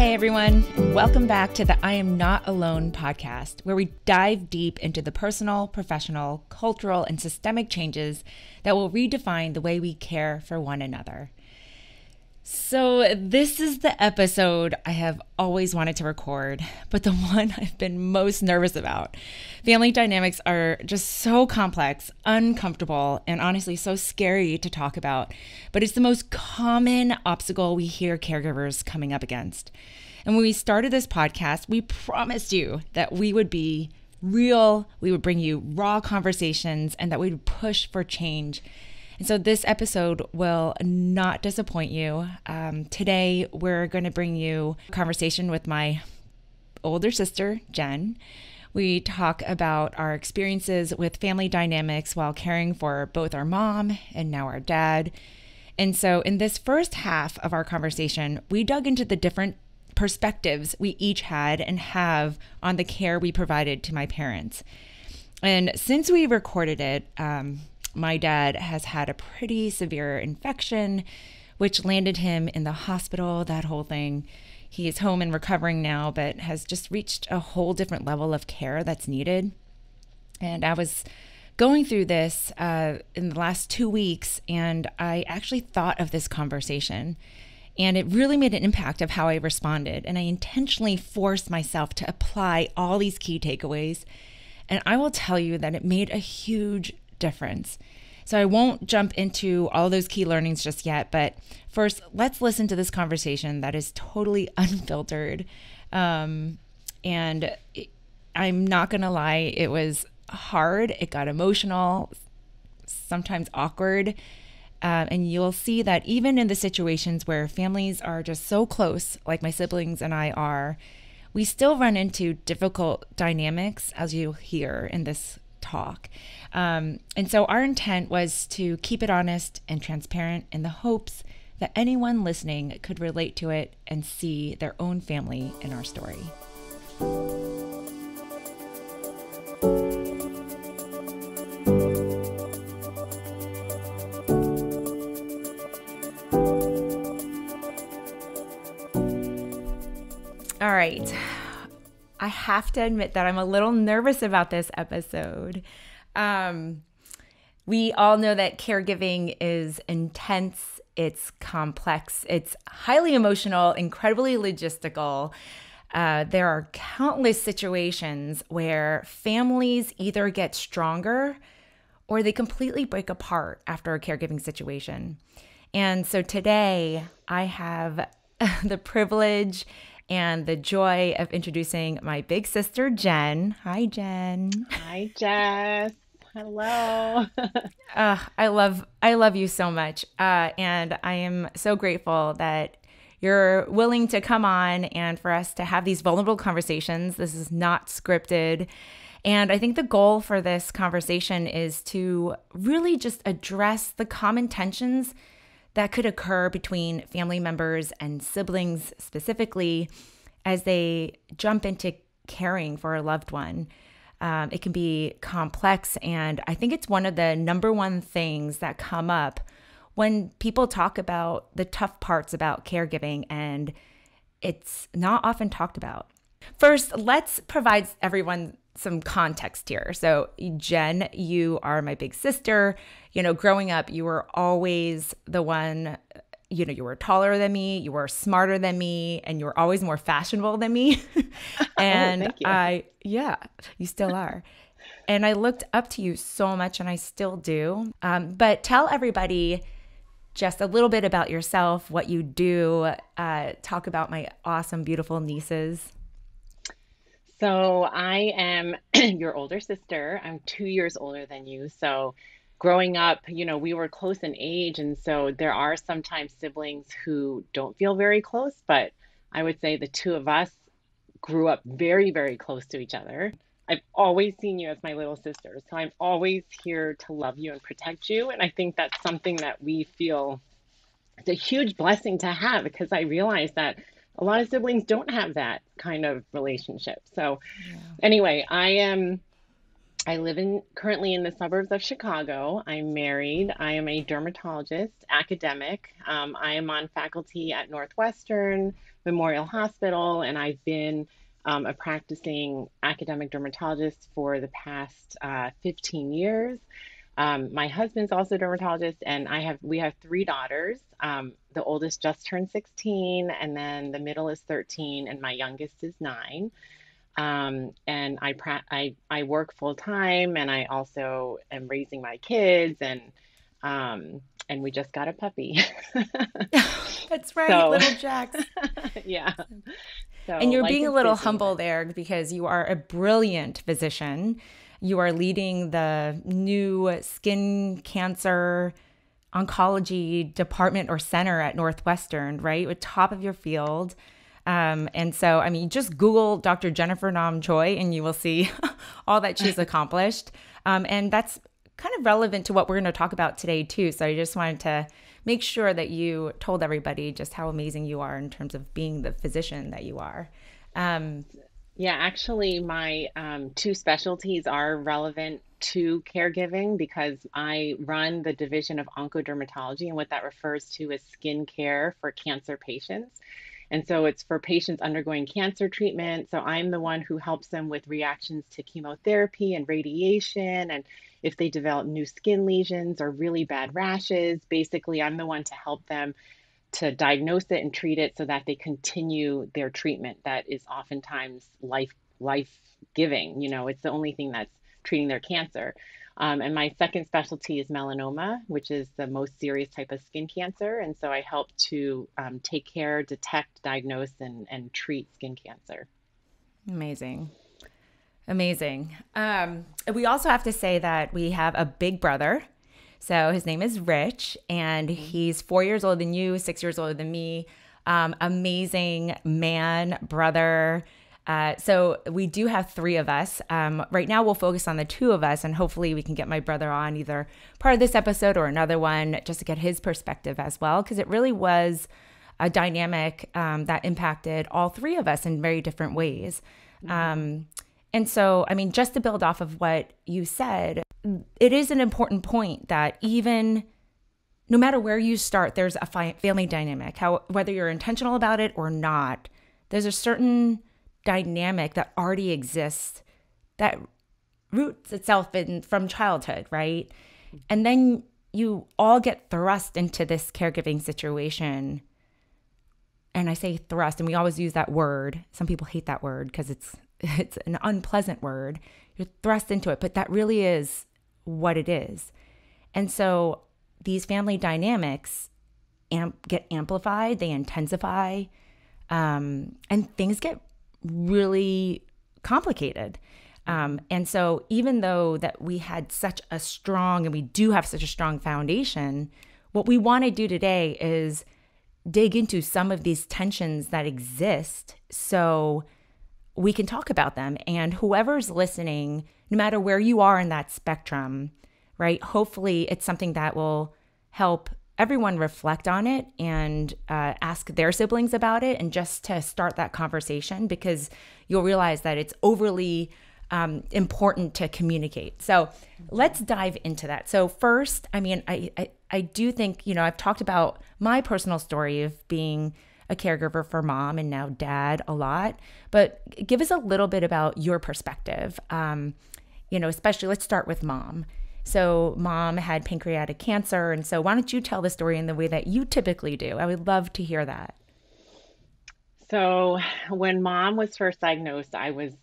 Hey everyone, and welcome back to the I Am Not Alone podcast, where we dive deep into the personal, professional, cultural, and systemic changes that will redefine the way we care for one another. So this is the episode I have always wanted to record, but the one I've been most nervous about. Family dynamics are just so complex, uncomfortable, and honestly so scary to talk about, but it's the most common obstacle we hear caregivers coming up against. And when we started this podcast, we promised you that we would be real, we would bring you raw conversations, and that we would push for change. And so this episode will not disappoint you. Today, we're going to bring you a conversation with my older sister, Jen. We talk about our experiences with family dynamics while caring for both our mom and now our dad. And so in this first half of our conversation, we dug into the different perspectives we each had and have on the care we provided to my parents. And since we recorded it, my dad has had a pretty severe infection, which landed him in the hospital, that whole thing. He is home and recovering now, but has just reached a whole different level of care that's needed. And I was going through this in the last 2 weeks, and I actually thought of this conversation. And it really made an impact of how I responded. And I intentionally forced myself to apply all these key takeaways. And I will tell you that it made a huge difference. So I won't jump into all those key learnings just yet, but first, let's listen to this conversation that is totally unfiltered. And I'm not going to lie, it was hard. It got emotional, sometimes awkward. And you'll see that even in the situations where families are just so close, like my siblings and I are, we still run into difficult dynamics, as you'll hear in this talk. And so our intent was to keep it honest and transparent in the hopes that anyone listening could relate to it and see their own family in our story. All right. I have to admit that I'm a little nervous about this episode. We all know that caregiving is intense, it's complex, it's highly emotional, incredibly logistical. There are countless situations where families either get stronger or they completely break apart after a caregiving situation. And so today I have the privilege and the joy of introducing my big sister, Jen. Hi, Jen. Hi, Jess. Hello. I love you so much. And I am so grateful that you're willing to come on and for us to have these vulnerable conversations. This is not scripted. And I think the goal for this conversation is to really just address the common tensions that could occur between family members and siblings specifically as they jump into caring for a loved one. It can be complex, and I think it's one of the number one things that come up when people talk about the tough parts about caregiving, and it's not often talked about. First, let's provide everyone some context here. So, Jen, you are my big sister. You know, growing up, you were always the one, you were taller than me, you were smarter than me, and you were always more fashionable than me. And thank you. You still are. And I looked up to you so much, and I still do. But tell everybody just a little bit about yourself, what you do. Talk about my awesome, beautiful nieces. So I am your older sister. I'm 2 years older than you. So growing up, we were close in age. And so there are sometimes siblings who don't feel very close, but I would say the two of us grew up very, very close to each other. I've always seen you as my little sister. So I'm always here to love you and protect you. And I think that's something that we feel it's a huge blessing to have, because I realize that a lot of siblings don't have that kind of relationship. So anyway, I live currently in the suburbs of Chicago. I'm married. I am a dermatologist, academic. I am on faculty at Northwestern, Memorial Hospital, and I've been a practicing academic dermatologist for the past 15 years. My husband's also a dermatologist, and we have three daughters. The oldest just turned 16, and then the middle is 13, and my youngest is 9. And I work full time, and I also am raising my kids, um, and we just got a puppy. That's right, So little Jax. yeah, And so you're life being a is little busy, humble but there because you are a brilliant physician. You are leading the new skin cancer oncology department or center at Northwestern, right? With top of your field. And so, I mean, just Google Dr. Jennifer Choi and you will see all that she's accomplished. And that's kind of relevant to what we're going to talk about today, too. So I just wanted to make sure that you told everybody just how amazing you are in terms of being the physician that you are. Um, yeah, actually, my two specialties are relevant to caregiving because I run the division of oncodermatology, and what that refers to is skin care for cancer patients. And so it's for patients undergoing cancer treatment. So I'm the one who helps them with reactions to chemotherapy and radiation. And if they develop new skin lesions or really bad rashes, basically, I'm the one to help them to diagnose it and treat it so that they continue their treatment that is oftentimes life giving. It's the only thing that's treating their cancer. And my second specialty is melanoma, which is the most serious type of skin cancer. And so I help to take care, detect, diagnose, and treat skin cancer. Amazing. Amazing. We also have to say that we have a big brother. So his name is Rich, and Mhm. he's 4 years older than you, 6 years older than me. Amazing man, brother. So we do have three of us. Right now, we'll focus on the two of us, and hopefully, we can get my brother on either part of this episode or another one just to get his perspective as well, because it really was a dynamic that impacted all three of us in very different ways. Mhm. Um, and so, I mean, just to build off of what you said, it is an important point that even no matter where you start, there's a family dynamic. How whether you're intentional about it or not, there's a certain dynamic that already exists that roots itself in from childhood, right? And then you all get thrust into this caregiving situation. And I say thrust, and we always use that word. Some people hate that word because it's an unpleasant word. You're thrust into it, but that really is what it is. And so these family dynamics get amplified, they intensify, and things get really complicated. Mhm. And so even though that we had such a strong, and we do have such a strong foundation, what we want to do today is dig into some of these tensions that exist so we can talk about them. And whoever's listening, no matter where you are in that spectrum, right? Hopefully, it's something that will help everyone reflect on it and ask their siblings about it, and just to start that conversation, because you'll realize that it's overly important to communicate. So let's Mhm. dive into that. So first, I mean, I do think, I've talked about my personal story of being a caregiver for mom and now dad a lot, but give us a little bit about your perspective. Especially let's start with mom. So mom had pancreatic cancer. And so why don't you tell the story in the way that you typically do? I would love to hear that. So when mom was first diagnosed,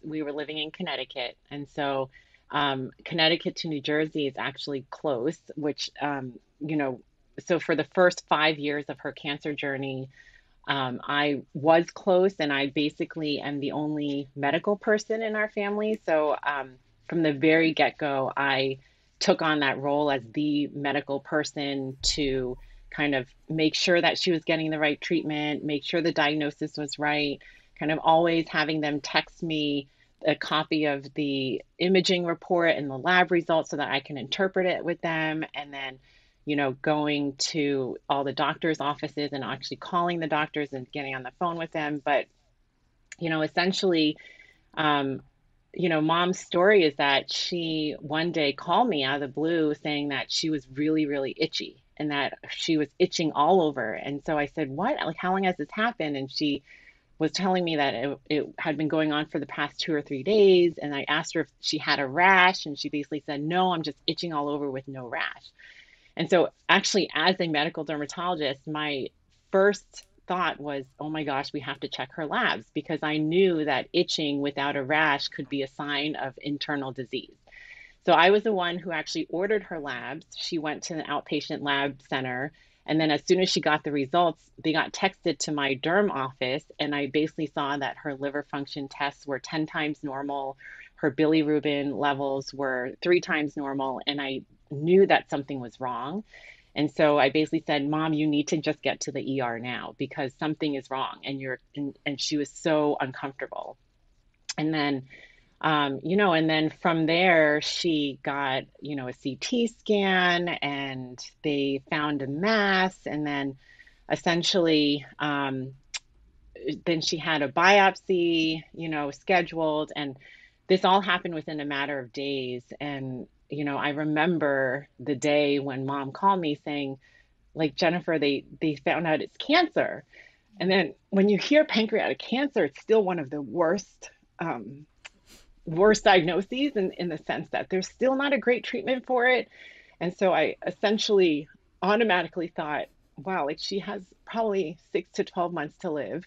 we were living in Connecticut, and so Connecticut to New Jersey is actually close, which so for the first 5 years of her cancer journey, I was close, and I basically am the only medical person in our family. So from the very get-go, I took on that role as the medical person to kind of make sure that she was getting the right treatment, make sure the diagnosis was right, kind of always having them text me a copy of the imaging report and the lab results so that I can interpret it with them. And then going to all the doctors' offices and actually calling the doctors and getting on the phone with them. But, essentially, um, mom's story is that she one day called me out of the blue saying that she was really, really itchy and that she was itching all over. And so I said, "What? Like, how long has this happened?" And she was telling me that it had been going on for the past 2 or 3 days. And I asked her if she had a rash, and she basically said, no, I'm just itching all over with no rash. And so, actually, as a medical dermatologist, my first thought was, oh my gosh, we have to check her labs, because I knew that itching without a rash could be a sign of internal disease. So I was the one who actually ordered her labs. She went to an outpatient lab center. And then, as soon as she got the results, they got texted to my derm office. And I basically saw that her liver function tests were 10 times normal. Her bilirubin levels were 3 times normal. And I knew that something was wrong. And so I basically said, Mom, you need to just get to the ER now, because something is wrong. And she was so uncomfortable. And then and then from there, she got, a CT scan, and they found a mass. And then essentially, then she had a biopsy, scheduled. And this all happened within a matter of days. And, I remember the day when Mom called me saying, like, Jennifer, they found out it's cancer. And then when you hear pancreatic cancer, it's still one of the worst diagnoses, in the sense that there's still not a great treatment for it. And so I essentially automatically thought, wow, like, she has probably 6 to 12 months to live.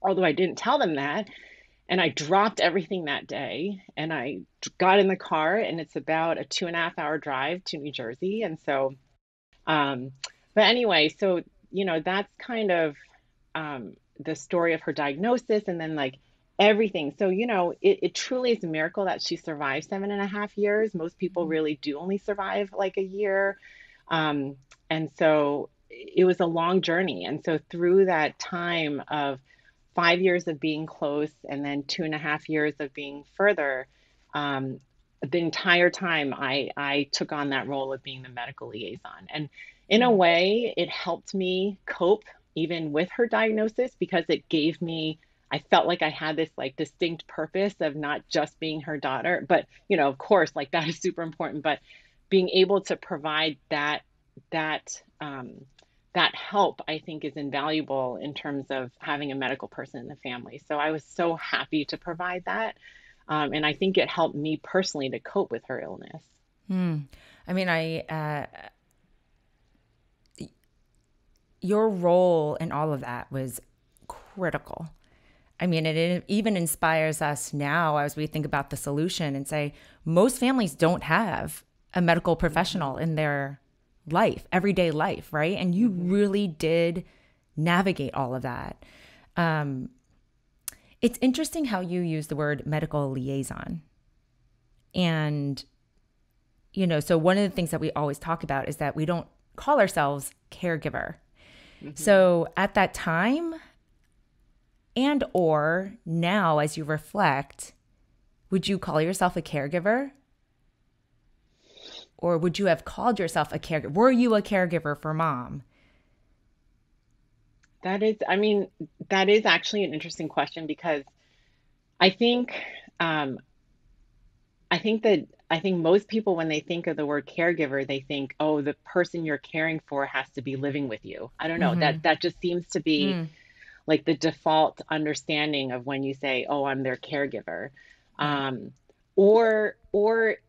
Although I didn't tell them that. And I dropped everything that day, and I got in the car, and it's about a 2.5 hour drive to New Jersey. And so, um, but anyway, so, that's kind of the story of her diagnosis, and then, like, everything. So, it truly is a miracle that she survived 7.5 years. Most people really do only survive like a year. Um, and so it was a long journey. And so, through that time of 5 years of being close, and then 2.5 years of being further, um, the entire time I took on that role of being the medical liaison. And in a way, it helped me cope even with her diagnosis, because it gave me, I felt like I had this, like, distinct purpose of not just being her daughter, but, of course, like, that is super important, but being able to provide that that help, I think, is invaluable in terms of having a medical person in the family. So I was so happy to provide that. And I think it helped me personally to cope with her illness. I mean, your role in all of that was critical. I mean, it even inspires us now as we think about the solution and say, most families don't have a medical professional in their life, everyday life, right? And you really did navigate all of that. It's interesting how you use the word medical liaison. And, so one of the things that we always talk about is that we don't call ourselves caregiver. So at that time, and or now, as you reflect, would you call yourself a caregiver? Or would you have called yourself a caregiver? Were you a caregiver for Mom? That is actually an interesting question, because I think, um, I think most people, when they think of the word caregiver, they think, oh, the person you're caring for has to be living with you. I don't know. That just seems to be like the default understanding of when you say, oh, I'm their caregiver. Or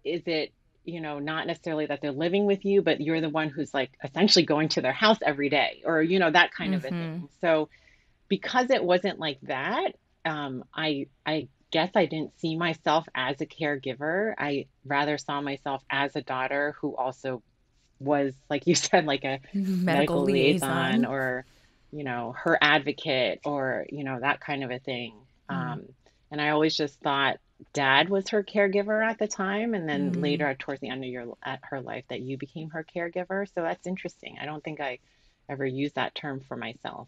is it, not necessarily that they're living with you, but you're the one who's, like, essentially going to their house every day, or, that kind of a thing. So because it wasn't like that, I guess I didn't see myself as a caregiver. I rather saw myself as a daughter who also was, like you said, like a Medical medical liaison, liaison. or, her advocate, or, that kind of a thing. And I always just thought Dad was her caregiver at the time. And then later, towards the end of her life, that you became her caregiver. So that's interesting. I don't think I ever used that term for myself.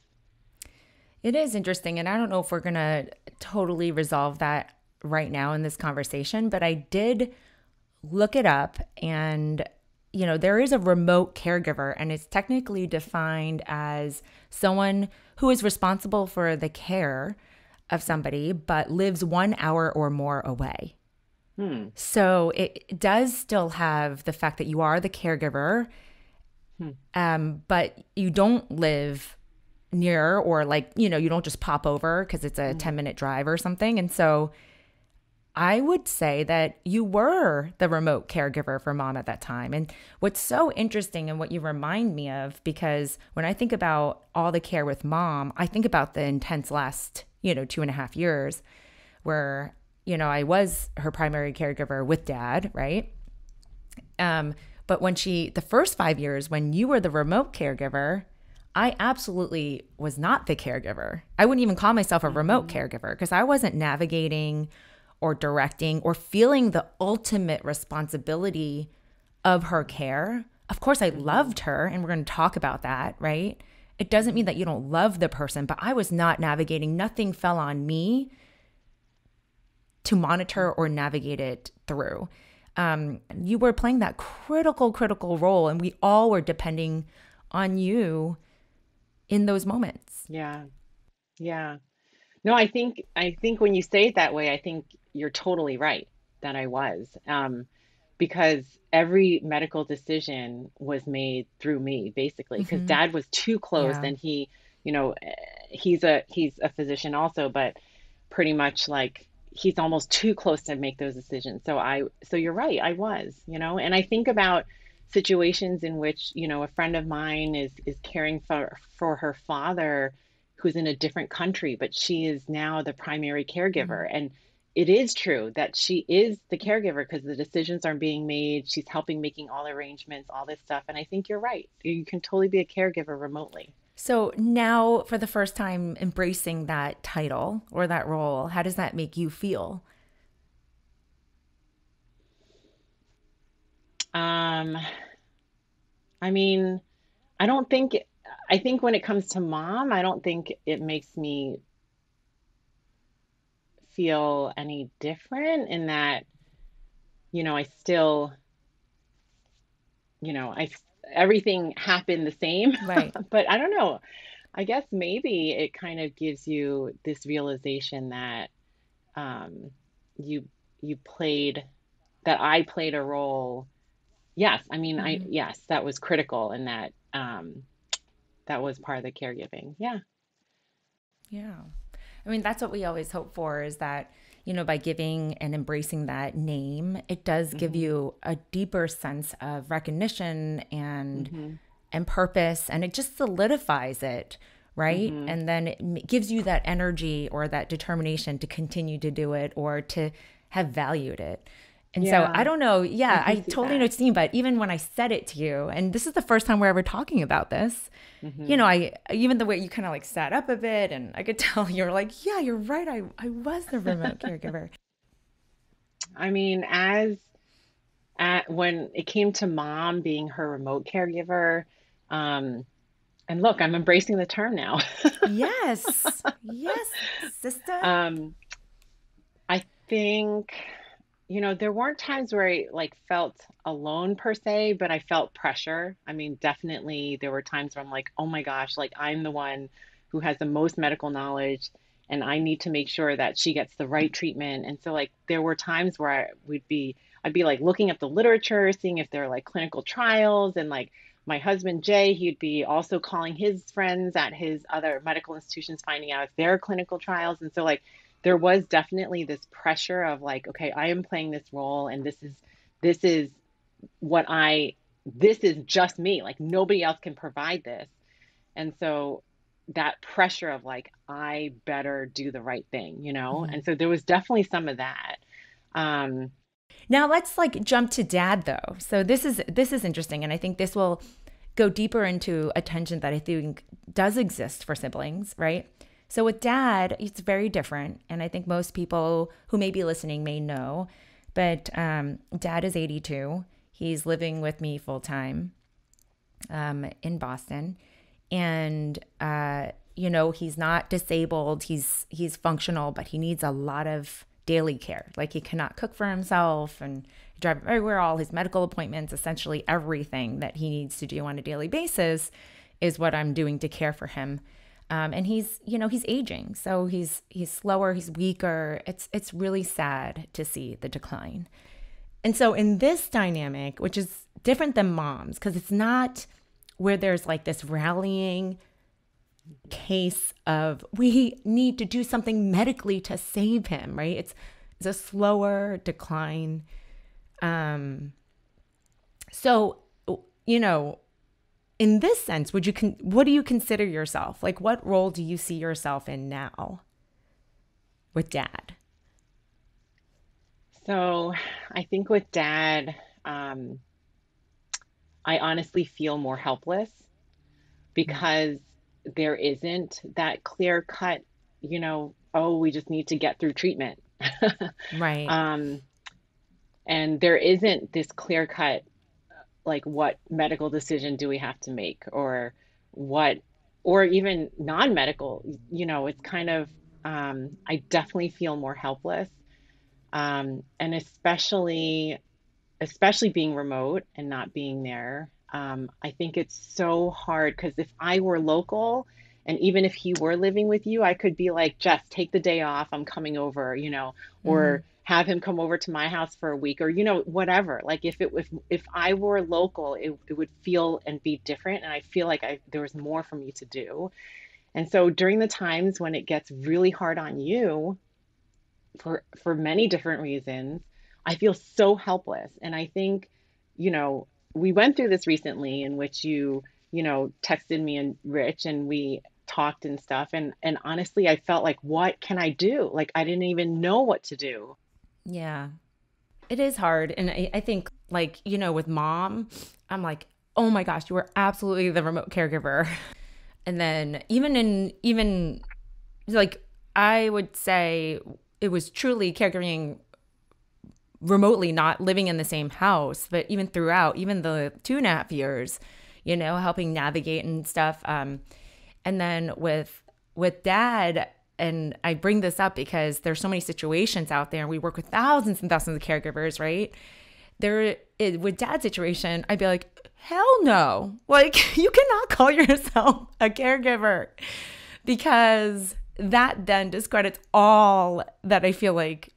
It is interesting. And I don't know if we're going to totally resolve that right now in this conversation, but I did look it up, and there is a remote caregiver, and it's technically defined as someone who is responsible for the care of somebody, but lives 1 hour or more away. So it does still have the fact that you are the caregiver, but you don't live near, or like, you know, you don't just pop over because it's a 10-minute drive or something. And so I would say that you were the remote caregiver for mom at that time. And what's so interesting and what you remind me of, because when I think about all the care with mom, I think about the intense last, 2.5 years where, I was her primary caregiver with dad, right? But the first 5 years when you were the remote caregiver, I absolutely was not the caregiver. I wouldn't even call myself a remote caregiver because I wasn't navigating or directing or feeling the ultimate responsibility of her care. Of course, I loved her, and we're going to talk about that, right? It doesn't mean that you don't love the person, but I was not navigating. Nothing fell on me to monitor or navigate it through. You were playing that critical role, and we all were depending on you in those moments. Yeah. Yeah. No, I think when you say it that way, I think you're totally right that I was. Because every medical decision was made through me, basically, because dad was too close, Yeah. and you know, he's a physician also, but pretty much like he's almost too close to make those decisions. So you're right, I was, and I think about situations in which, a friend of mine is caring for her father who's in a different country, but she is now the primary caregiver. And it is true that she is the caregiver because the decisions are being made. She's helping making all the arrangements, all this stuff. And I think you're right. You can totally be a caregiver remotely. So now, for the first time, embracing that title or that role, how does that make you feel? Um, I mean, I don't think, I think when it comes to mom, I don't think it makes me feel any different in that, I still, I everything happened the same. Right. But I don't know. I guess maybe it kind of gives you this realization that um, you you played that I played a role. Yes, I mean, yes, that was critical, and that was part of the caregiving. Yeah. Yeah. I mean, that's what we always hope for, is that, by giving and embracing that name, it does give Hmm. you a deeper sense of recognition Hmm. and purpose, and it just solidifies it, right? Hmm. And then it gives you that energy or that determination to continue to do it or to have valued it. And so I Yeah, don't know. I Yeah, can I see totally know that. what you mean. But even when I said it to you, and this is the first time we're ever talking about this, Hmm. I even the way you kind of like sat up a bit, and I could tell you were like, yeah, you're right. I was the remote caregiver. I mean, when it came to mom being her remote caregiver, um, and look, I'm embracing the term now. Yes. Yes, sister. Um, I think, there weren't times where I like felt alone per se, but I felt pressure. I mean, definitely there were times where I'm like, oh my gosh, like I'm the one who has the most medical knowledge, and I need to make sure that she gets the right treatment. And so like there were times where I'd be like looking at the literature, seeing if there are like clinical trials, and like my husband Jay, he'd be also calling his friends at his other medical institutions, finding out if there are clinical trials. And so like there was definitely this pressure of like, okay, I am playing this role, and this is what this is just me. Like nobody else can provide this. And so that pressure of like, I better do the right thing. And so there was definitely some of that. Um, Now let's like jump to dad though. So this is interesting, and I think this will go deeper into a tension that I think does exist for siblings, right? So with dad, it's very different, and I think most people who may be listening may know. But dad is 82. He's living with me full time in Boston, and he's not disabled. He's functional, but he needs a lot of daily care. Like he cannot cook for himself, and drive everywhere. All his medical appointments, essentially everything that he needs to do on a daily basis, is what I'm doing to care for him. And he's aging, so he's slower, he's weaker. It's really sad to see the decline. And so in this dynamic, which is different than moms, because it's not where there's like this rallying case of we need to do something medically to save him, right? It's a slower decline. So, in this sense, what do you consider yourself? Like, what role do you see yourself in now with dad? So I think with dad, I honestly feel more helpless because there isn't that clear cut, oh, we just need to get through treatment. Right. Um, and there isn't this clear cut, like, what medical decision do we have to make, or what, or even non-medical, it's kind of, I definitely feel more helpless. And especially being remote and not being there. I think it's so hard because if I were local and even if he were living with you, I could be like, Jess, take the day off. I'm coming over, Mm-hmm. or have him come over to my house for a week or, whatever. Like if I were local, it would feel and be different. And I feel like there was more for me to do. And so during the times when it gets really hard on you, for many different reasons, I feel so helpless. And I think, we went through this recently in which texted me and Rich and we talked and stuff. And honestly, I felt like, what can I do? Like I didn't even know what to do. Yeah. It is hard. And I think, like, with mom, I'm like, oh my gosh, you were absolutely the remote caregiver. And then even like, I would say it was truly caregiving remotely, not living in the same house, but even throughout, even the 2.5 years, helping navigate and stuff. And then with dad, and I bring this up because there's so many situations out there and we work with thousands and thousands of caregivers, right? With dad's situation, I'd be like, hell no. Like, you cannot call yourself a caregiver, because that then discredits all that I feel like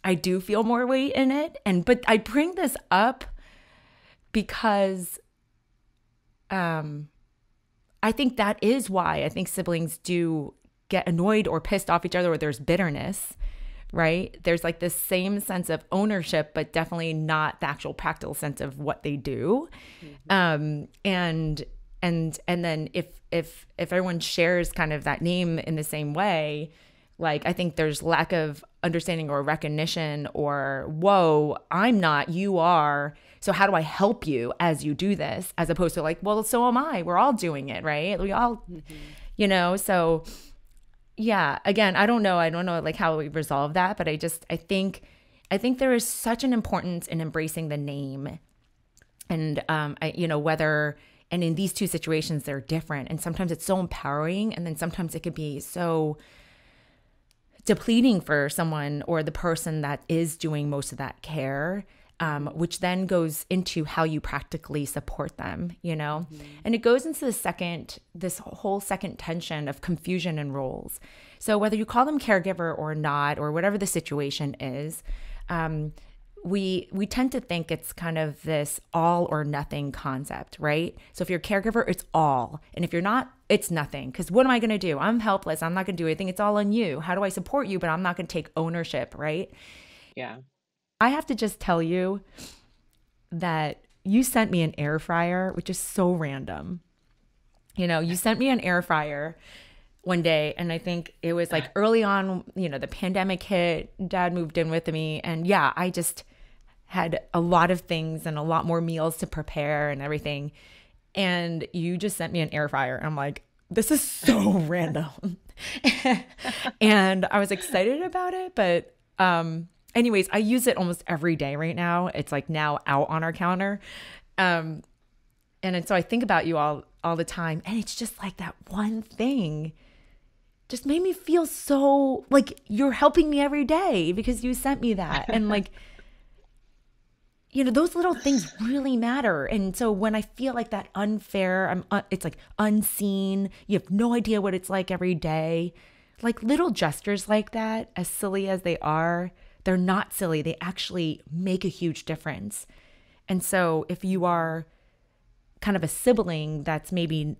I do feel more weight in it. But I bring this up because I think that is why I think siblings do get annoyed or pissed off each other, or there's bitterness, right? There's like this same sense of ownership, but definitely not the actual practical sense of what they do. And then if everyone shares kind of that name in the same way, like, I think there's lack of understanding or recognition, or, whoa, I'm not, you are. So how do I help you as you do this? As opposed to like, well, so am I. We're all doing it, right? We all, so yeah, again, I don't know like how we resolve that, but I think there is such an importance in embracing the name. And, whether, and in these two situations, they're different. And sometimes it's so empowering. And then sometimes it could be so depleting for someone or the person that is doing most of that care, which then goes into how you practically support them, And it goes into this whole second tension of confusion and roles. So whether you call them caregiver or not, or whatever the situation is, we tend to think it's kind of this all or nothing concept, right? So if you're a caregiver, it's all. And if you're not, it's nothing. Because what am I going to do? I'm helpless. I'm not going to do anything. It's all on you. How do I support you? But I'm not going to take ownership, right? Yeah. I have to just tell you that you sent me an air fryer, which is so random. You sent me an air fryer one day, and I think it was like early on, the pandemic hit, dad moved in with me, and yeah, I just had a lot of things and a lot more meals to prepare and everything. And you just sent me an air fryer. I'm like, this is so random. And I was excited about it. But anyways, I use it almost every day right now. It's like now out on our counter. And so I think about you all the time. And it's just like that one thing just made me feel so like you're helping me every day because you sent me that. And like, those little things really matter. And so when I feel like that unfair, it's like unseen, you have no idea what it's like every day. Like little gestures like that, as silly as they are, they're not silly. They actually make a huge difference. And so if you are kind of a sibling that's maybe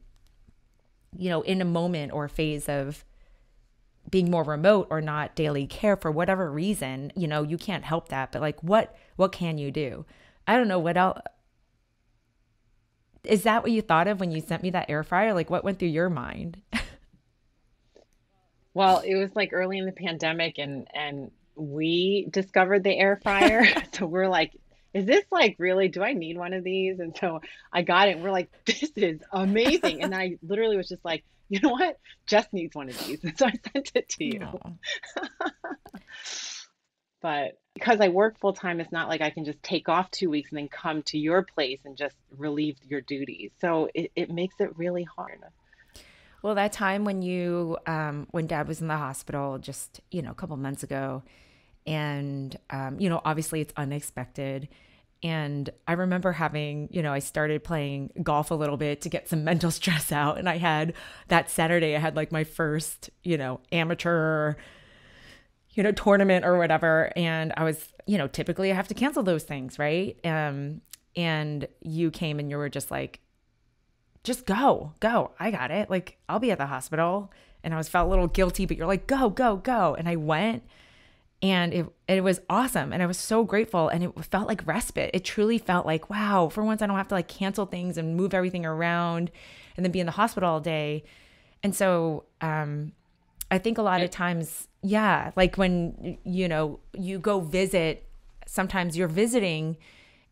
in a moment or phase of being more remote or not daily care for whatever reason, you can't help that. But like, what can you do? I don't know what else. Is that what you thought of when you sent me that air fryer? Like, what went through your mind? Well, it was like early in the pandemic and we discovered the air fryer. So we're like, is this like really, do I need one of these? And so I got it and we're like, this is amazing. And I literally was just like, you know what? Jess needs one of these. And so I sent it to you. Oh, But because I work full time, it's not like I can just take off 2 weeks and then come to your place and just relieve your duties. So it makes it really hard. well, that time when when Dad was in the hospital just, a couple months ago, and, obviously it's unexpected. And I remember having, I started playing golf a little bit to get some mental stress out. And I had that Saturday, I had like my first, amateur, tournament or whatever. And I was, typically I have to cancel those things, right? And you came and you were just like, just go. I got it. Like, I'll be at the hospital. And I felt a little guilty, but you're like, go. And I went, and it was awesome. And I was so grateful. And it felt like respite. It truly felt like, wow, for once I don't have to like cancel things and move everything around and then be in the hospital all day. And so, I think a lot of times, yeah, like when, you go visit, sometimes you're visiting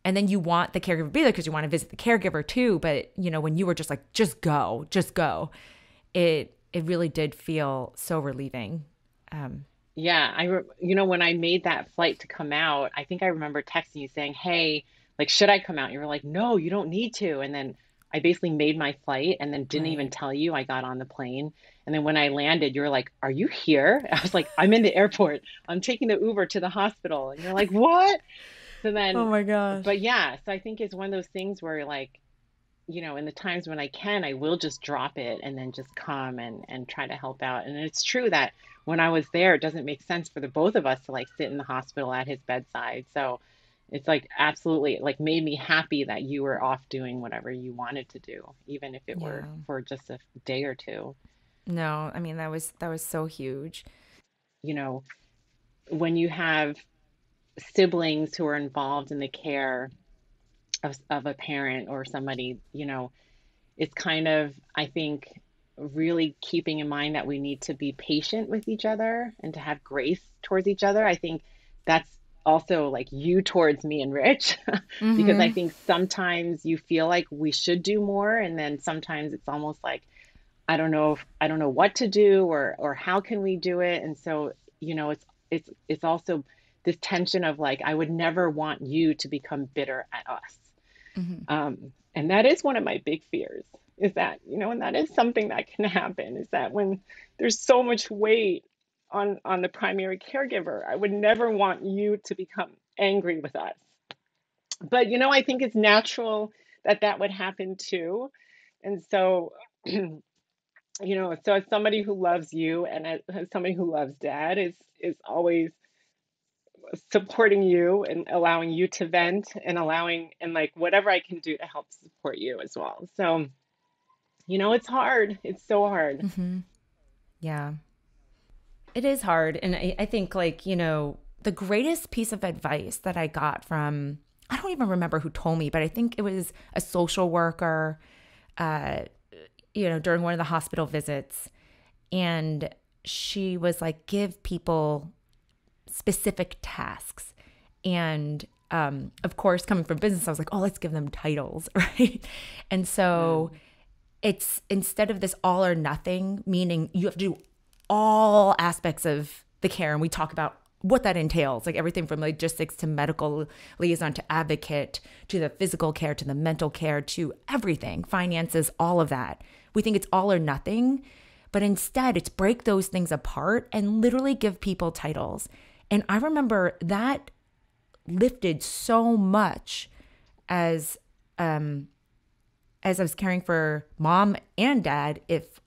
and then you want the caregiver to be there because you want to visit the caregiver too. But, when you were just like, just go, it really did feel so relieving. Yeah, when I made that flight to come out, I think I remember texting you saying, "Hey, like, should I come out?" You were like, "No, you don't need to." And then I basically made my flight and then didn't even Right. tell you I got on the plane. And then when I landed, you were like, "Are you here?" I was like, "I'm in the airport. I'm taking the Uber to the hospital." And you're like, "What?" So Oh then, my gosh. but yeah, so I think it's one of those things where like, in the times when I can, I will just drop it and then just come and try to help out. And it's true that when I was there, it doesn't make sense for the both of us to like sit in the hospital at his bedside. So it's like absolutely like made me happy that you were off doing whatever you wanted to do, even if it were Yeah. for just a day or two. No, I mean, that was so huge. You know, when you have siblings who are involved in the care of a parent or somebody, it's kind of, I think, really keeping in mind that we need to be patient with each other and to have grace towards each other. I think that's also like you towards me and Rich, because I Mm-hmm. think sometimes you feel like we should do more, and then sometimes it's almost like I don't know what to do or how can we do it. And so, it's also this tension of like I would never want you to become bitter at us. Mm-hmm. And that is one of my big fears is that, and that is something that can happen is that when there's so much weight on the primary caregiver, I would never want you to become angry with us. But, I think it's natural that that would happen too. And so, so as somebody who loves you and as somebody who loves Dad is always supporting you and allowing you to vent and allowing and like whatever I can do to help support you as well. So, it's hard. It's so hard. Mm-hmm. Yeah. It is hard. And I think, like, the greatest piece of advice that I got from, I don't even remember who told me, but I think it was a social worker, uh, during one of the hospital visits. And she was like, give people specific tasks. And of course, coming from business, I was like, oh, let's give them titles, right? And so Mm, it's instead of this all or nothing, meaning you have to do all aspects of the care. And we talk about what that entails, like everything from logistics to medical liaison to advocate to the physical care to the mental care to everything, finances, all of that. We think it's all or nothing, but instead it's break those things apart and literally give people titles. And I remember that lifted so much as um as I was caring for mom and dad, if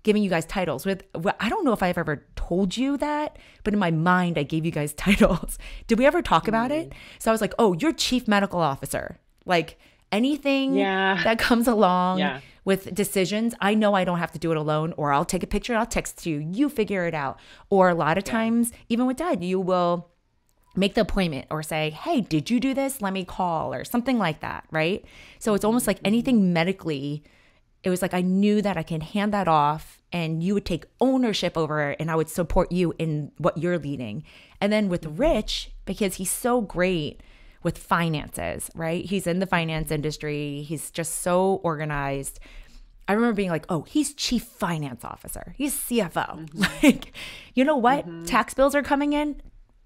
giving you guys titles with, well, I don't know if I've ever told you that, but in my mind, I gave you guys titles. Did we ever talk about it? mm, So I was like, oh, you're chief medical officer. Like, Anything Yeah. that comes along Yeah. with decisions, I know I don't have to do it alone, or I'll take a picture, I'll text you, you figure it out. Or a lot of Yeah. times, even with dad, you will make the appointment or say, hey, did you do this? Let me call, or something like that, right? So it's almost like anything medically, it was like I knew that I can hand that off and you would take ownership over it and I would support you in what you're leading. And then with Rich, because he's so great with finances, right? He's in the finance industry. He's just so organized. I remember being like, oh, he's chief finance officer. He's CFO. Like, you know what? Tax bills are coming in.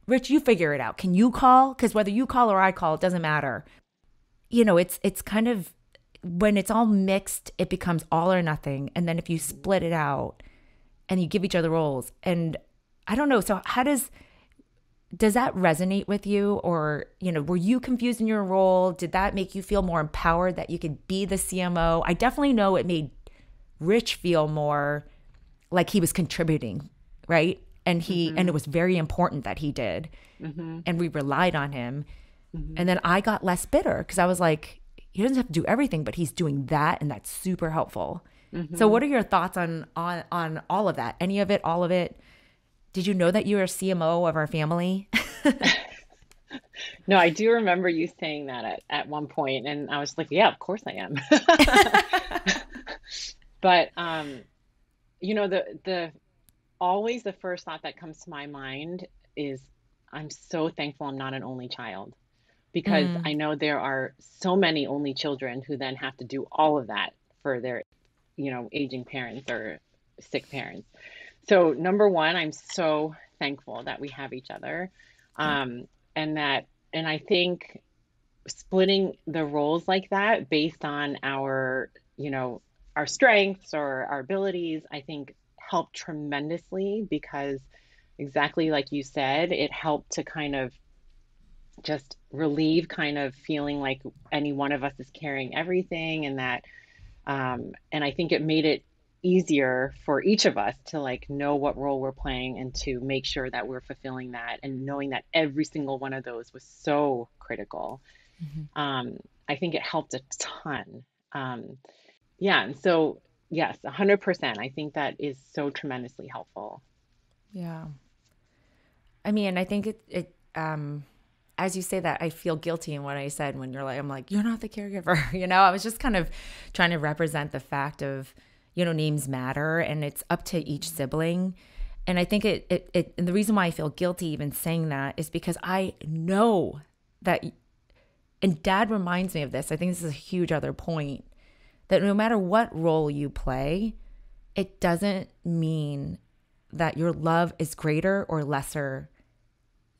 Rich, you figure it out. Can you call? Because whether you call or I call, it doesn't matter. You know, it's kind of, when it's all mixed, it becomes all or nothing. And then if you split it out and you give each other roles, and I don't know. So how does that resonate with you? Or, you know, were you confused in your role? Did that make you feel more empowered that you could be the CMO? I definitely know it made Rich feel more like he was contributing, right? And and it was very important that he did. And we relied on him. And then I got less bitter because I was like, he doesn't have to do everything, but he's doing that, and that's super helpful. So what are your thoughts on all of that? Any of it, all of it? Did you know that you were a CMO of our family? No, I do remember you saying that at one point, and I was like, yeah, of course I am. But you know, the always the first thought that comes to my mind is I'm so thankful I'm not an only child, because I know there are so many only children who then have to do all of that for their, you know, aging parents or sick parents. So number one, I'm so thankful that we have each other. And I think splitting the roles like that based on our, you know, our strengths or our abilities, I think helped tremendously, because exactly like you said, it helped to kind of just relieve kind of feeling like any one of us is carrying everything, and that and I think it made it easier for each of us to like know what role we're playing and to make sure that we're fulfilling that, and knowing that every single one of those was so critical. I think it helped a ton. Yeah, and so yes, 100%. I think that is so tremendously helpful. Yeah. I mean, I think as you say that, I feel guilty in what I said when you're like, I'm like, you're not the caregiver. You know, I was just kind of trying to represent the fact of, you know, names matter and it's up to each sibling. And I think and the reason why I feel guilty even saying that is because I know that, and dad reminds me of this. I think this is a huge other point, that no matter what role you play, it doesn't mean that your love is greater or lesser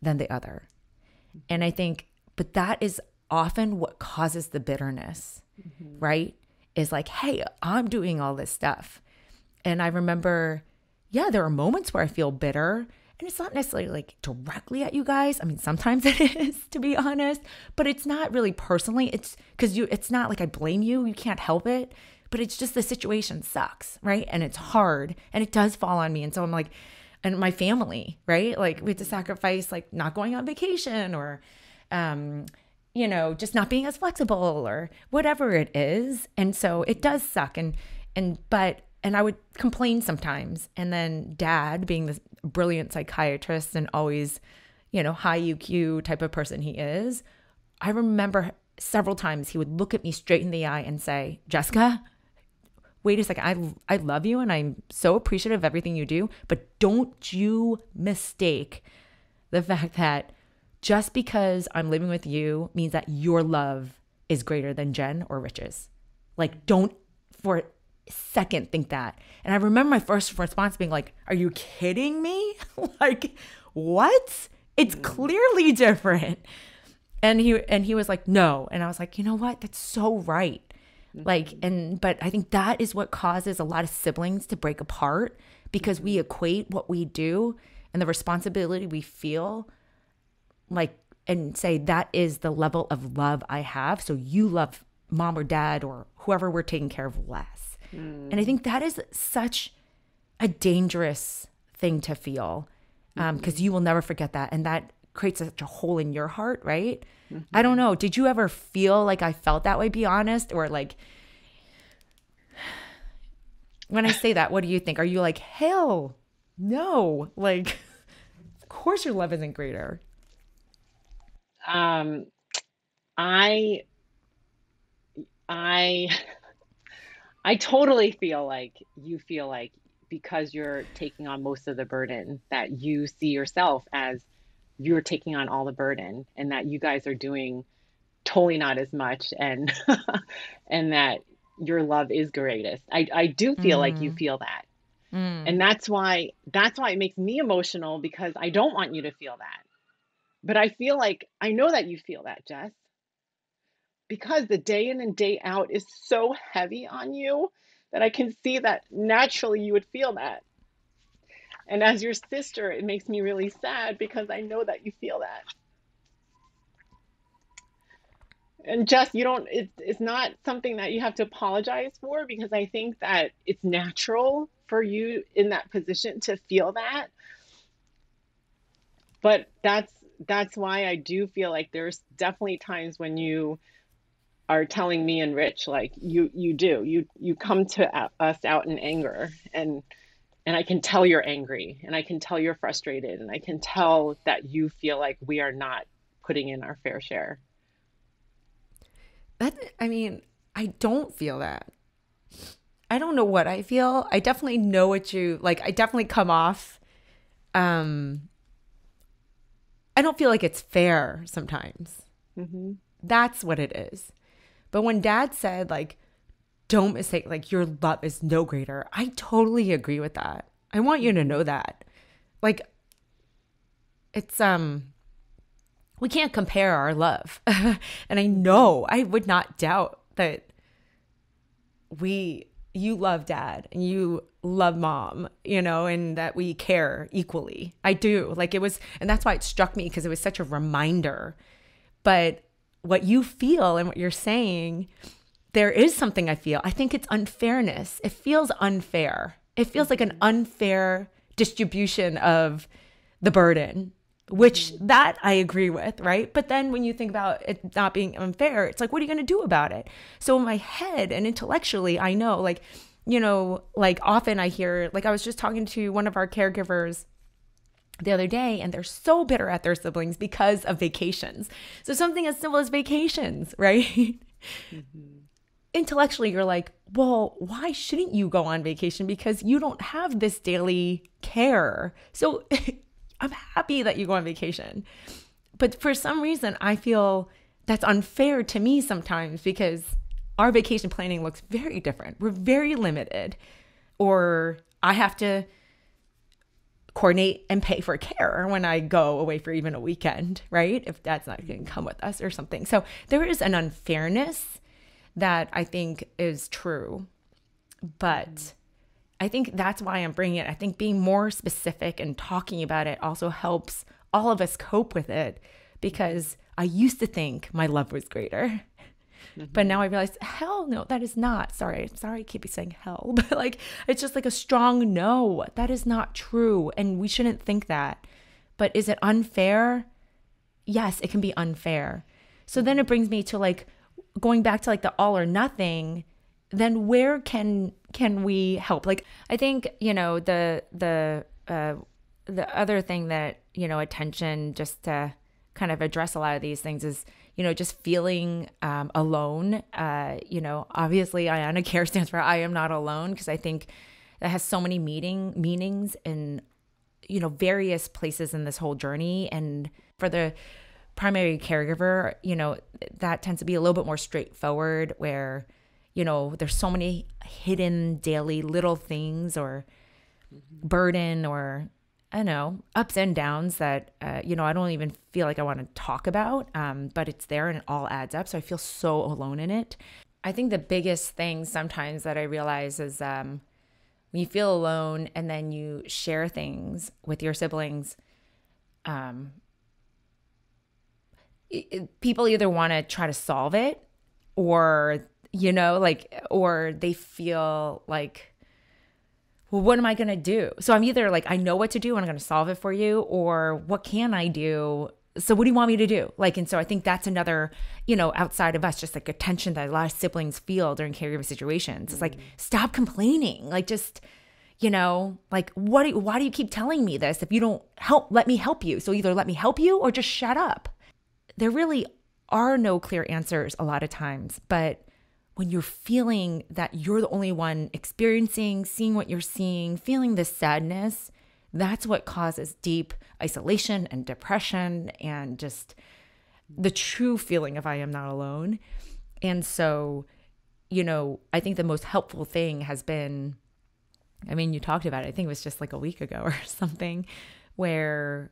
than the other. And I think, but that is often what causes the bitterness, right? Is like, hey, I'm doing all this stuff. And I remember, yeah, there are moments where I feel bitter, and it's not necessarily like directly at you guys. I mean, sometimes it is, to be honest, but it's not really personally. It's because it's not like I blame you. You can't help it, but it's just the situation sucks, right? And it's hard, and it does fall on me. And so I'm like, and my family, right? Like we had to sacrifice like not going on vacation, or, you know, just not being as flexible or whatever it is. And so it does suck. And I would complain sometimes. And then dad, being this brilliant psychiatrist and always, you know, high UQ type of person he is, I remember several times he would look at me straight in the eye and say, Jessica, wait a second, I love you and I'm so appreciative of everything you do, but don't you mistake the fact that just because I'm living with you means that your love is greater than Jen or Rich's. Like, don't for a second think that. And I remember my first response being like, are you kidding me? Like, what? It's clearly different. And he was like, no. And I was like, you know what? That's so right. Like, but I think that is what causes a lot of siblings to break apart, because we equate what we do and the responsibility we feel like, and say that is the level of love I have. So you love mom or dad or whoever we're taking care of less. And I think that is such a dangerous thing to feel, because you will never forget that. And that creates such a hole in your heart, right? I don't Mm-hmm. know. Did you ever feel like I felt that way? Be honest. Or like, when I say that, what do you think? Are you like, hell no? Like, of course your love isn't greater. Um, I I I totally feel like because you're taking on most of the burden, that you see yourself as you're taking on all the burden, and that you guys are doing totally not as much, and and that your love is greatest. I do feel like you Mm, feel that. And mm. that's why it makes me emotional, because I don't want you to feel that. But I feel like I know that you feel that, Jess, because the day in and day out is so heavy on you, that I can see that naturally you would feel that. And as your sister, it makes me really sad because I know that you feel that. And Jess, you don't, it's not something that you have to apologize for, because I think that it's natural for you in that position to feel that. But that's why I do feel like there's definitely times when you are telling me and Rich, like you come to us out in anger, and I can tell you're angry, and I can tell you're frustrated, and I can tell that you feel like we are not putting in our fair share. That, I mean, I don't feel that. I don't know what I feel. I definitely know what you like. I definitely come off. Um, I don't feel like it's fair sometimes. Hmm. That's what it is. But when dad said, like, don't mistake, like, your love is no greater, I totally agree with that. I want you to Hmm. know that. Like, it's, we can't compare our love. And I Hmm. know, I would not doubt that you love dad and you love mom, and that we care equally. I do. Like, it was, and that's why it struck me, because it was such a reminder. But what you feel and what you're saying, there is something I feel. I think it's unfairness. It feels unfair. It feels like an Hmm. unfair distribution of the burden, which Hmm. that I agree with, right? But then when you think about it not being unfair, it's like, what are you going to do about it? So in my head and intellectually, I know, like, like often I hear, like, I was just talking to one of our caregivers the other day, and they're so bitter at their siblings because of vacations. So something as simple as vacations, right? Hmm. Intellectually, you're like, well, why shouldn't you go on vacation? Because you don't have this daily care. So I'm happy that you go on vacation. But for some reason, I feel that's unfair to me sometimes, because our vacation planning looks very different. We're very limited. Or I have to coordinate and pay for care when I go away for even a weekend, right? If dad's not going to come with us or something. So there is an unfairness that I think is true. Hmm. But I think that's why I'm bringing it. I think being more specific and talking about it also helps all of us cope with it, because I used to think my love was greater. But now Hmm. I realize, hell no, that is not. Sorry, I keep saying hell, but like, it's just like a strong no. That is not true. And we shouldn't think that. But is it unfair? Yes, it can be unfair. So then it Hmm. brings me to like going back to like the all or nothing. Then where can we help? Like, I think, the other thing that, attention, just to kind of address a lot of these things, is, just feeling alone. Obviously Iona Care stands for I am not alone, because I think that has so many meanings in, various places in this whole journey. And for the primary caregiver, that tends to be a little bit more straightforward, where, there's so many hidden daily little things or Hmm. burden, or I don't know, ups and downs that, I don't even feel like I want to talk about, but it's there and it all adds up. So I feel so alone in it. I think the biggest thing sometimes that I realize is, when you feel alone and then you share things with your siblings, um, people either want to try to solve it, or, like, or they feel like, well, what am I going to do? So I'm either like, I know what to do and I'm going to solve it for you, or what can I do so what do you want me to do? Like, and so I think that's another, outside of us, just like a tension that a lot of siblings feel during caregiving situations. It's like, stop complaining. Like, just, like, why do you keep telling me this if you don't let me help you? So either let me help you or just shut up. There really are no clear answers a lot of times, but when you're feeling that you're the only one experiencing, seeing what you're seeing, feeling this sadness, that's what causes deep isolation and depression and just the true feeling of I am not alone. And so, I think the most helpful thing has been, you talked about it, I think it was just like a week ago or something, where,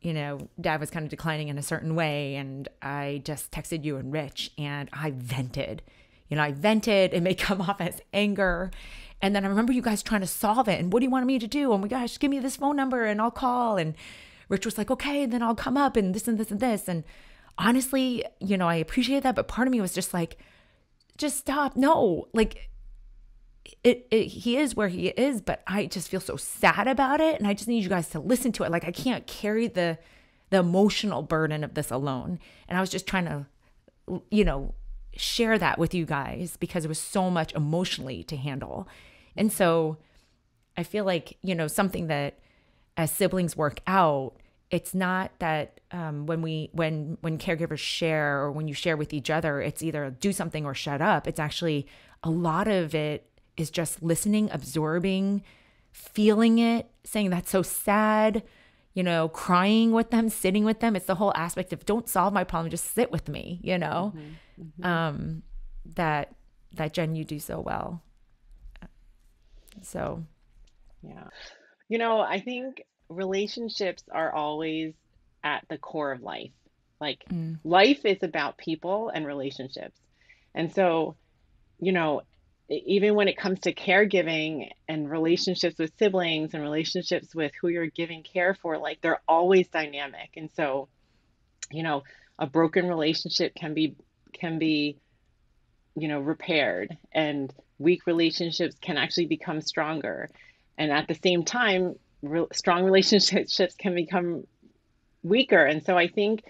Dad was kind of declining in a certain way. And I just texted you and Rich and I vented. It may come off as anger. And then I remember you guys trying to solve it. And what do you want me to do? Oh my gosh, give me this phone number and I'll call. And Rich was like, okay, then I'll come up and this and this and this. And honestly, I appreciate that. But part of me was just like, just stop. No, like he is where he is, but I just feel so sad about it. And I just need you guys to listen to it. Like I can't carry the emotional burden of this alone. And I was just trying to, share that with you guys because it was so much emotionally to handle. And so I feel like, something that as siblings work out, it's not that when caregivers share or when you share with each other, it's either do something or shut up. It's actually a lot of it is just listening, absorbing, feeling it, saying that's so sad, crying with them, sitting with them. It's the whole aspect of don't solve my problem, just sit with me, that Jen, you do so well. So, Yeah. I think relationships are always at the core of life. Like life is about people and relationships. And so, even when it comes to caregiving and relationships with siblings and relationships with who you're giving care for, like they're always dynamic. And so, a broken relationship can be, repaired, and weak relationships can actually become stronger. And at the same time, strong relationships can become weaker. And so I think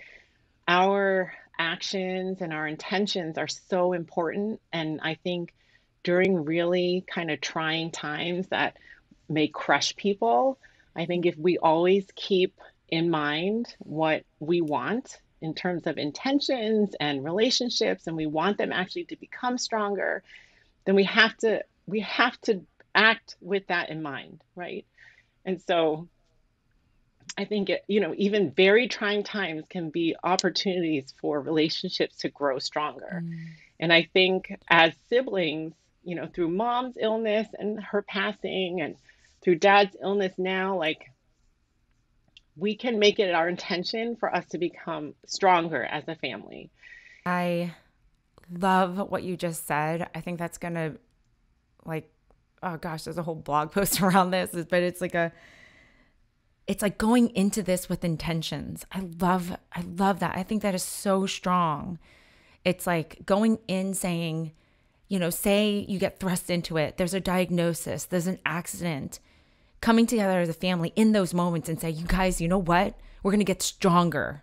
our actions and our intentions are so important. And I think during really kind of trying times that may crush people, I think if we always keep in mind what we want in terms of intentions and relationships, and we want them actually to become stronger, then we have to act with that in mind, right? And so I think even very trying times can be opportunities for relationships to grow stronger. And I think as siblings, through mom's illness and her passing, and through dad's illness now, like we can make it our intention for us to become stronger as a family. I love what you just said. I think that's gonna, like, oh gosh, there's a whole blog post around this, but it's like going into this with intentions. I love that. I think that is so strong. It's like going in saying, say you get thrust into it, there's a diagnosis, there's an accident, coming together as a family in those moments and say, you guys, you know what? We're going to get stronger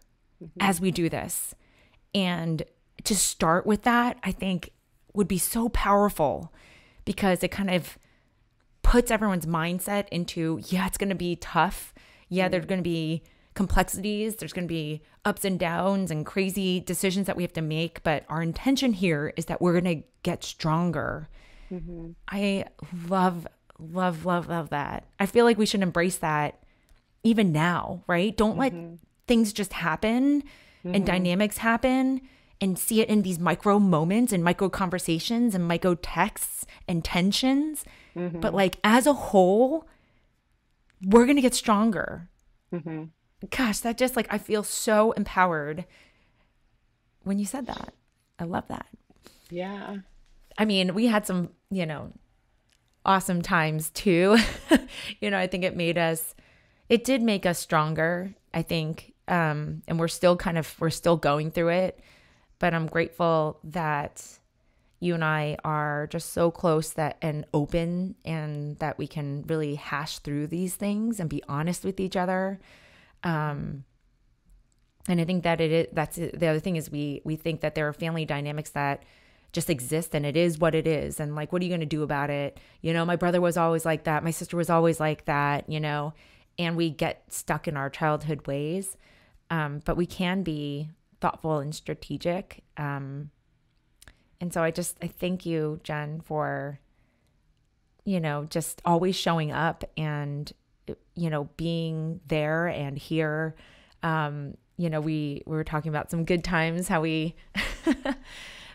as we do this. And to start with that, I think would be so powerful because it kind of puts everyone's mindset into, yeah, it's going to be tough. Yeah, there's going to be complexities. There's going to be ups and downs and crazy decisions that we have to make. But our intention here is that we're going to get stronger. I love that. I feel like we should embrace that even now, right? Don't let things just happen and dynamics happen, and see it in these micro moments and micro conversations and micro texts and tensions. But like as a whole, we're going to get stronger. Gosh, that just like, I feel so empowered when you said that. I love that. Yeah. I mean, we had some, awesome times too. I think it did make us stronger, I think. And we're still going through it, but I'm grateful that you and I are just so close and open, and that we can really hash through these things and be honest with each other. And I think that that's the other thing is we think that there are family dynamics that just exist and it is what it is. And like, what are you going to do about it? My brother was always like that. My sister was always like that, and we get stuck in our childhood ways. But we can be thoughtful and strategic. And so I thank you, Jen, for, just always showing up and, being there and here. We were talking about some good times, how we,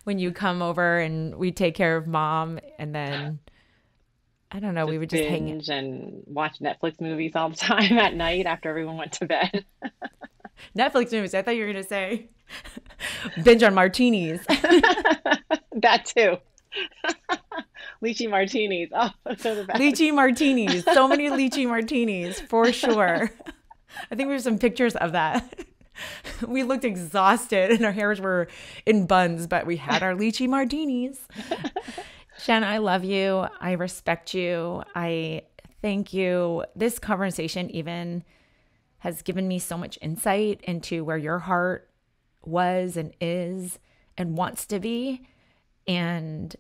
when you come over and we take care of mom, and then, I don't know, we Just would just hang. binge and watch Netflix movies all the time at night after everyone went to bed. Netflix movies. I thought you were going to say binge on martinis. That too. Lychee martinis. Oh, those are the best. Lychee martinis. So many lychee martinis, for sure. I think we have some pictures of that. We looked exhausted and our hairs were in buns, but we had our lychee martinis. Shanna, I love you. I respect you. I thank you. This conversation even has given me so much insight into where your heart was and is and wants to be. And,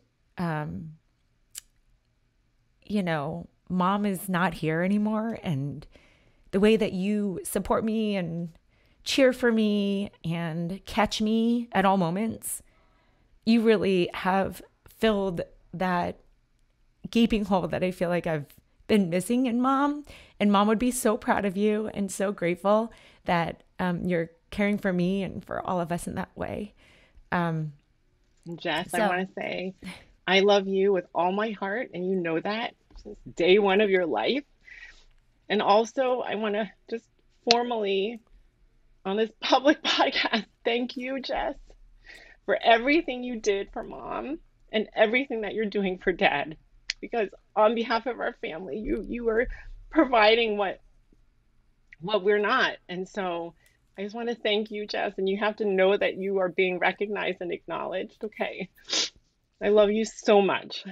mom is not here anymore. And the way that you support me and cheer for me and catch me at all moments, you really have filled that gaping hole that I feel like I've been missing in mom. And mom would be so proud of you and so grateful that you're caring for me and for all of us in that way. Jess, So I want to say I love you with all my heart, and you know that since day one of your life. And also, I want to just formally, on this public podcast, thank you, Jess, for everything you did for mom and everything that you're doing for dad. Because on behalf of our family, you were providing what we're not. And so I just want to thank you, Jess, and you have to know that you are being recognized and acknowledged. Okay. I love you so much.